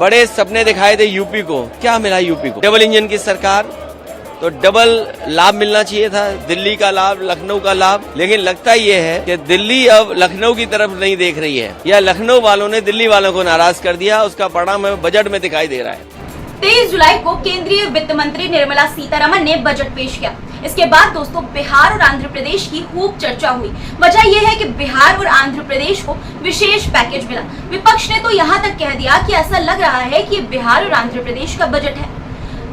बड़े सपने दिखाए थे यूपी को, क्या मिला यूपी को? डबल इंजन की सरकार, तो डबल लाभ मिलना चाहिए था, दिल्ली का लाभ, लखनऊ का लाभ। लेकिन लगता ये है कि दिल्ली अब लखनऊ की तरफ नहीं देख रही है, या लखनऊ वालों ने दिल्ली वालों को नाराज कर दिया। उसका परिणाम बजट में दिखाई दे रहा है। 23 जुलाई को केंद्रीय वित्त मंत्री निर्मला सीतारमण ने बजट पेश किया। इसके बाद दोस्तों बिहार और आंध्र प्रदेश की खूब चर्चा हुई। वजह यह है कि बिहार और आंध्र प्रदेश को विशेष पैकेज मिला। विपक्ष ने तो यहाँ तक कह दिया कि ऐसा लग रहा है कि बिहार और आंध्र प्रदेश का बजट है।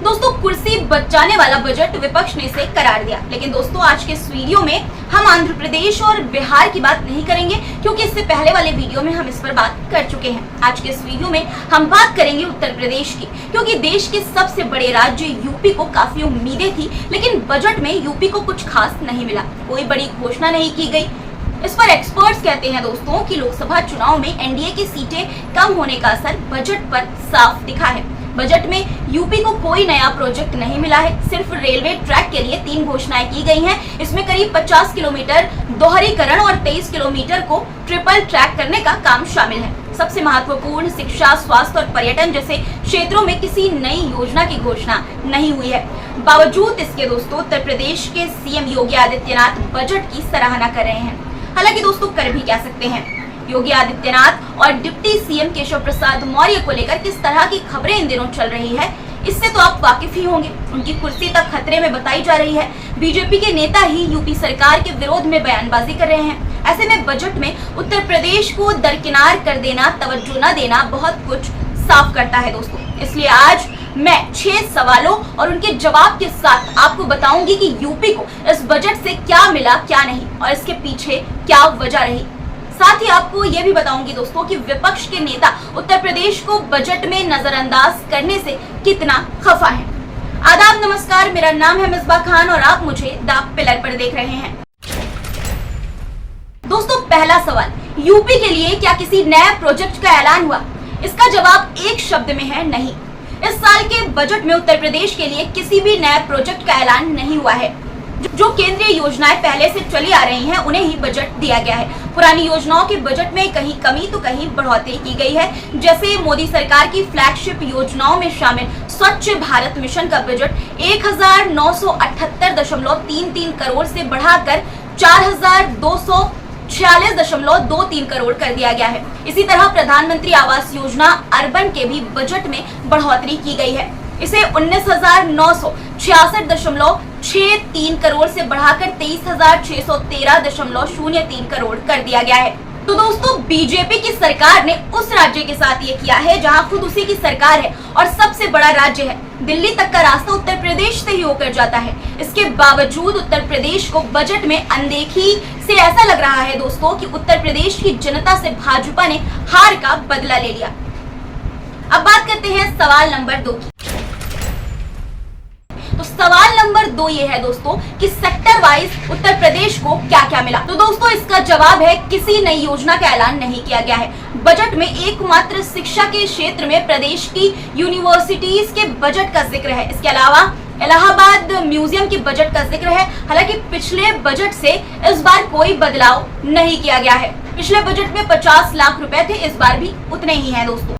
दोस्तों कुर्सी बचाने वाला बजट विपक्ष ने इसे करार दिया। लेकिन दोस्तों आज के इस वीडियो में हम आंध्र प्रदेश और बिहार की बात नहीं करेंगे, क्योंकि इससे पहले वाले वीडियो में हम इस पर बात कर चुके हैं। आज के इस वीडियो में हम बात करेंगे उत्तर प्रदेश की, क्योंकि देश के सबसे बड़े राज्य यूपी को काफी उम्मीदें थी, लेकिन बजट में यूपी को कुछ खास नहीं मिला, कोई बड़ी घोषणा नहीं की गई। इस पर एक्सपर्ट्स कहते हैं दोस्तों कि लोकसभा चुनाव में एनडीए की सीटें कम होने का असर बजट पर साफ दिखा है। बजट में यूपी को कोई नया प्रोजेक्ट नहीं मिला है, सिर्फ रेलवे ट्रैक के लिए 3 घोषणाएं की गई हैं। इसमें करीब 50 किलोमीटर दोहरीकरण और 23 किलोमीटर को ट्रिपल ट्रैक करने का काम शामिल है। सबसे महत्वपूर्ण शिक्षा, स्वास्थ्य और पर्यटन जैसे क्षेत्रों में किसी नई योजना की घोषणा नहीं हुई है। बावजूद इसके दोस्तों उत्तर प्रदेश के सीएम योगी आदित्यनाथ बजट की सराहना कर रहे हैं। हालांकि दोस्तों कर भी कह सकते हैं। योगी आदित्यनाथ और डिप्टी सीएम केशव प्रसाद मौर्य को लेकर किस तरह की खबरें इन दिनों चल रही है, इससे तो आप वाकिफ ही होंगे। उनकी कुर्सी तक खतरे में बताई जा रही है। बीजेपी के नेता ही यूपी सरकार के विरोध में बयानबाजी कर रहे हैं। ऐसे में बजट में उत्तर प्रदेश को दरकिनार कर देना, तवज्जो न देना बहुत कुछ साफ करता है दोस्तों। इसलिए आज मैं 6 सवालों और उनके जवाब के साथ आपको बताऊंगी कि यूपी को इस बजट से क्या मिला, क्या नहीं, और इसके पीछे क्या वजह रही। साथ ही आपको यह भी बताऊंगी दोस्तों कि विपक्ष के नेता उत्तर प्रदेश को बजट में नजरअंदाज करने से कितना खफा है। आदाब, नमस्कार, मेरा नाम है मिसबा खान और आप मुझे द पिलर पर देख रहे हैं। दोस्तों पहला सवाल, यूपी के लिए क्या किसी नए प्रोजेक्ट का ऐलान हुआ? इसका जवाब एक शब्द में है नहीं। इस साल के बजट में उत्तर प्रदेश के लिए किसी भी नए प्रोजेक्ट का ऐलान नहीं हुआ है। जो केंद्रीय योजनाएं पहले से चली आ रही हैं, उन्हें ही बजट दिया गया है। पुरानी योजनाओं के बजट में कहीं कमी तो कहीं बढ़ोतरी की गई है। जैसे मोदी सरकार की फ्लैगशिप योजनाओं में शामिल स्वच्छ भारत मिशन का बजट 1978.33 करोड़ से बढ़ाकर 4246.23 करोड़ कर दिया गया है। इसी तरह प्रधानमंत्री आवास योजना अर्बन के भी बजट में बढ़ोतरी की गई है। इसे 19,966.63 करोड़ से बढ़ाकर 23,613.03 करोड़ कर दिया गया है। तो दोस्तों बीजेपी की सरकार ने उस राज्य के साथ ये किया है जहां खुद उसी की सरकार है और सबसे बड़ा राज्य है। दिल्ली तक का रास्ता उत्तर प्रदेश से ही होकर जाता है। इसके बावजूद उत्तर प्रदेश को बजट में अनदेखी से ऐसा लग रहा है दोस्तों कि उत्तर प्रदेश की जनता से भाजपा ने हार का बदला ले लिया। अब बात करते हैं सवाल नंबर 2 की। तो सवाल नंबर 2 ये है दोस्तों कि सेक्टर वाइज उत्तर प्रदेश को क्या क्या मिला। तो दोस्तों इसका जवाब है किसी नई योजना का ऐलान नहीं किया गया है। बजट में एकमात्र शिक्षा के क्षेत्र में प्रदेश की यूनिवर्सिटीज के बजट का जिक्र है। इसके अलावा इलाहाबाद म्यूजियम के बजट का जिक्र है। हालांकि पिछले बजट से इस बार कोई बदलाव नहीं किया गया है। पिछले बजट में 50 लाख रुपए थे, इस बार भी उतने ही हैं दोस्तों।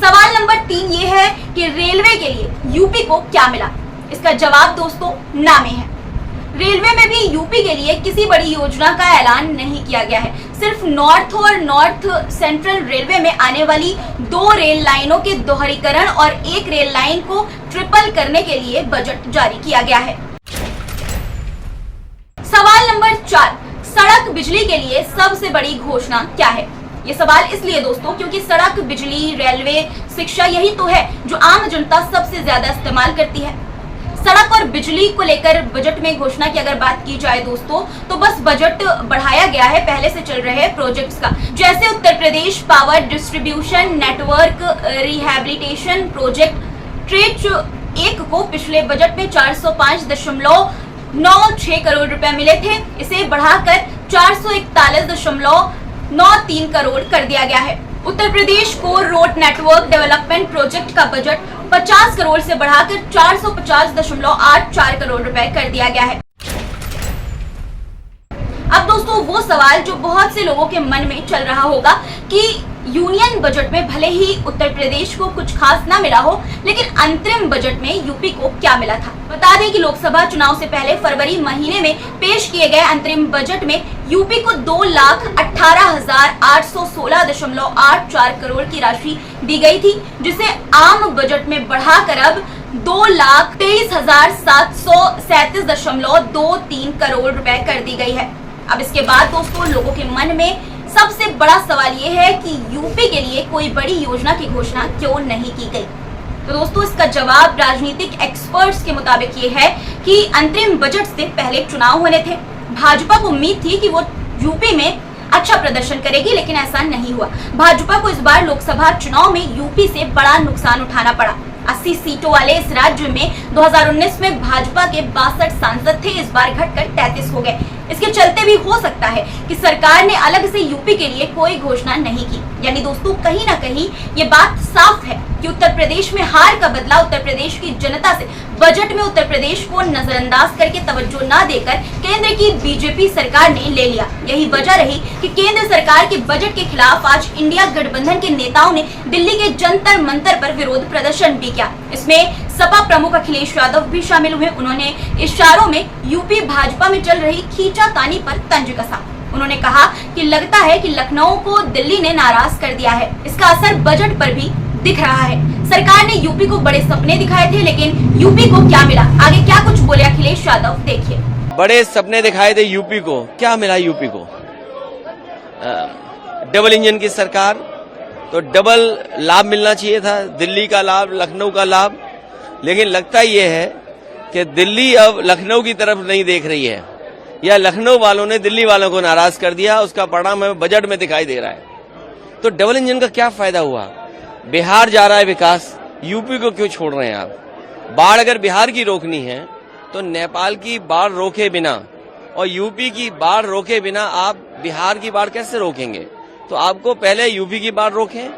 सवाल नंबर 3 ये है कि रेलवे के लिए यूपी को क्या मिला। इसका जवाब दोस्तों ना में है। रेलवे में भी यूपी के लिए किसी बड़ी योजना का ऐलान नहीं किया गया है। सिर्फ नॉर्थ और नॉर्थ सेंट्रल रेलवे में आने वाली 2 रेल लाइनों के दोहरीकरण और 1 रेल लाइन को ट्रिपल करने के लिए बजट जारी किया गया है। सवाल नंबर 4, सड़क बिजली के लिए सबसे बड़ी घोषणा क्या है? ये सवाल इसलिए दोस्तों क्योंकि सड़क, बिजली, रेलवे, शिक्षा यही तो है जो आम जनता सबसे ज्यादा इस्तेमाल करती है। सड़क और बिजली को लेकर बजट में घोषणा की अगर बात की जाए दोस्तों तो बस बजट बढ़ाया गया है पहले से चल रहे प्रोजेक्ट्स का। जैसे Uttar Pradesh power distribution network rehabilitation project tranche 1 को पिछले बजट में 405.96 करोड़ रुपए मिले थे। इसे बढ़ाकर 441.93 करोड़ कर दिया गया है। उत्तर प्रदेश को रोड नेटवर्क डेवलपमेंट प्रोजेक्ट का बजट 50 करोड़ से बढ़ाकर 450.84 करोड़ रुपए कर दिया गया है। अब दोस्तों वो सवाल जो बहुत से लोगों के मन में चल रहा होगा कि यूनियन बजट में भले ही उत्तर प्रदेश को कुछ खास ना मिला हो, लेकिन अंतरिम बजट में यूपी को क्या मिला था। बता दें कि लोकसभा चुनाव से पहले फरवरी महीने में पेश किए गए अंतरिम बजट में यूपी को 2,18,816.84 करोड़ की राशि दी गई थी, जिसे आम बजट में बढ़ाकर अब 2,23,737.23 करोड़ रुपए कर दी गई है। अब इसके बाद दोस्तों लोगों के मन में सबसे बड़ा सवाल ये है कि यूपी के लिए कोई बड़ी योजना की घोषणा क्यों नहीं की गई। तो दोस्तों इसका जवाब राजनीतिक एक्सपर्ट्स के मुताबिक ये है कि अंतरिम बजट से पहले चुनाव होने थे। भाजपा को उम्मीद थी कि वो यूपी में अच्छा प्रदर्शन करेगी, लेकिन ऐसा नहीं हुआ। भाजपा को इस बार लोकसभा चुनाव में यूपी से बड़ा नुकसान उठाना पड़ा। 80 सीटों वाले इस राज्य में 2019 में भाजपा के 62 सांसद थे, इस बार घटकर 33 हो गए। इसके चलते भी हो सकता है कि सरकार ने अलग से यूपी के लिए कोई घोषणा नहीं की। यानी दोस्तों कहीं ना कहीं ये बात साफ है कि उत्तर प्रदेश में हार का बदला उत्तर प्रदेश की जनता से बजट में उत्तर प्रदेश को नजरअंदाज करके तवज्जो न देकर केंद्र की बीजेपी सरकार ने ले लिया। यही वजह रही कि केंद्र सरकार के बजट के खिलाफ आज इंडिया गठबंधन के नेताओं ने दिल्ली के जंतर मंतर पर विरोध प्रदर्शन भी किया। इसमें सपा प्रमुख अखिलेश यादव भी शामिल हुए। उन्होंने इशारों में यूपी भाजपा में चल रही खींचातानी पर तंज कसा। उन्होंने कहा कि लगता है कि लखनऊ को दिल्ली ने नाराज कर दिया है। इसका असर बजट पर भी दिख रहा है। सरकार ने यूपी को बड़े सपने दिखाए थे, लेकिन यूपी को क्या मिला, आगे क्या कुछ बोले अखिलेश यादव, देखिए। बड़े सपने दिखाए थे यूपी को, क्या मिला यूपी को? डबल इंजन की सरकार, तो डबल लाभ मिलना चाहिए था, दिल्ली का लाभ, लखनऊ का लाभ। लेकिन लगता ये है कि दिल्ली अब लखनऊ की तरफ नहीं देख रही है, या लखनऊ वालों ने दिल्ली वालों को नाराज कर दिया। उसका परिणाम हमें बजट में दिखाई दे रहा है। तो डबल इंजन का क्या फायदा हुआ? बिहार जा रहा है विकास, यूपी को क्यों छोड़ रहे हैं आप? बाढ़ अगर बिहार की रोकनी है तो नेपाल की बाढ़ रोके बिना और यूपी की बाढ़ रोके बिना आप बिहार की बाढ़ कैसे रोकेंगे? तो आपको पहले यूपी की बाढ़ रोकें,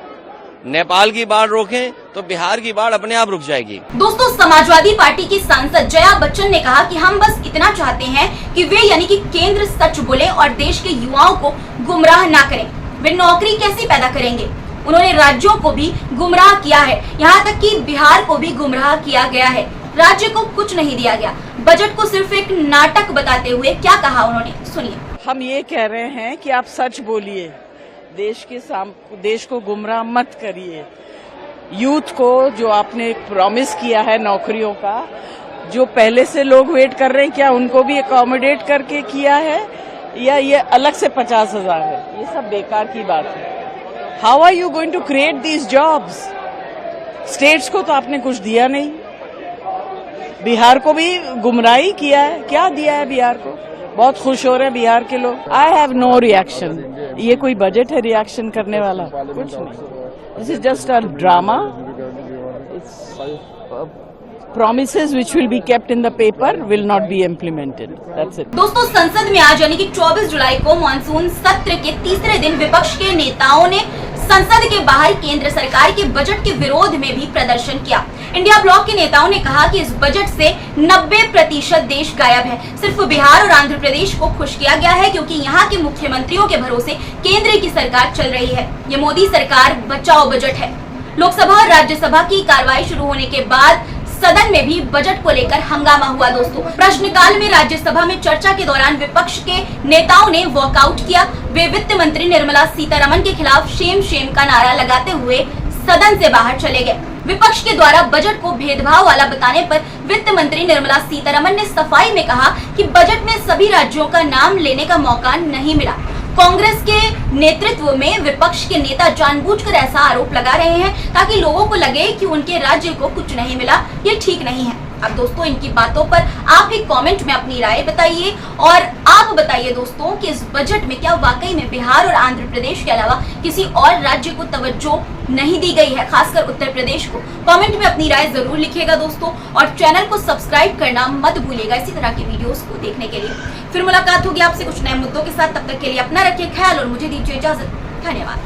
नेपाल की बाढ़ रोकें, तो बिहार की बाढ़ अपने आप रुक जाएगी। दोस्तों समाजवादी पार्टी की सांसद जया बच्चन ने कहा कि हम बस इतना चाहते हैं कि वे यानी कि केंद्र सच बोले और देश के युवाओं को गुमराह ना करें। वे नौकरी कैसे पैदा करेंगे? उन्होंने राज्यों को भी गुमराह किया है, यहाँ तक कि बिहार को भी गुमराह किया गया है। राज्य को कुछ नहीं दिया गया। बजट को सिर्फ एक नाटक बताते हुए क्या कहा उन्होंने, सुनिए। हम ये कह रहे हैं कि आप सच बोलिए, देश को गुमराह मत करिए। यूथ को जो आपने प्रॉमिस किया है नौकरियों का, जो पहले से लोग वेट कर रहे हैं, क्या उनको भी अकोमोडेट करके किया है या ये अलग से 50,000 है? ये सब बेकार की बात है। How are you going to create these jobs? States को तो आपने कुछ दिया नहीं, बिहार को भी गुमराही किया है। क्या दिया है बिहार को? बहुत खुश हो रहे हैं बिहार के लोग। I have no reaction. ये कोई बजट है रिएक्शन करने वाला? कुछ नहीं। This is just a drama. Promises which will be kept in the paper will not be implemented. That's it. दोस्तों संसद में आज यानी कि 24 जुलाई को मानसून सत्र के तीसरे दिन विपक्ष के नेताओं ने संसद के बाहर केंद्र सरकार के बजट के विरोध में भी प्रदर्शन किया। इंडिया ब्लॉक के नेताओं ने कहा कि इस बजट से 90% देश गायब है। सिर्फ बिहार और आंध्र प्रदेश को खुश किया गया है, क्योंकि यहाँ के मुख्यमंत्रियों के भरोसे केंद्र की सरकार चल रही है। ये मोदी सरकार बचाओ बजट है। लोकसभा और राज्यसभा की कार्रवाई शुरू होने के बाद सदन में भी बजट को लेकर हंगामा हुआ। दोस्तों प्रश्नकाल में राज्यसभा में चर्चा के दौरान विपक्ष के नेताओं ने वॉकआउट किया। वे वित्त मंत्री निर्मला सीतारमण के खिलाफ शेम शेम का नारा लगाते हुए सदन से बाहर चले गए। विपक्ष के द्वारा बजट को भेदभाव वाला बताने पर वित्त मंत्री निर्मला सीतारमण ने सफाई में कहा कि बजट में सभी राज्यों का नाम लेने का मौका नहीं मिला। कांग्रेस के नेतृत्व में विपक्ष के नेता जानबूझकर ऐसा आरोप लगा रहे हैं ताकि लोगों को लगे कि उनके राज्य को कुछ नहीं मिला। ये ठीक नहीं है। अब दोस्तों इनकी बातों पर आप ही कमेंट में अपनी राय बताइए, और आप बताइए दोस्तों कि इस बजट में क्या वाकई में बिहार और आंध्र प्रदेश के अलावा किसी और राज्य को तवज्जो नहीं दी गई है, खासकर उत्तर प्रदेश को? कमेंट में अपनी राय जरूर लिखिएगा दोस्तों, और चैनल को सब्सक्राइब करना मत भूलिएगा इसी तरह की वीडियोस को देखने के लिए। फिर मुलाकात होगी आपसे कुछ नए मुद्दों के साथ। तब तक के लिए अपना रखिए ख्याल और मुझे दीजिए इजाजत। धन्यवाद।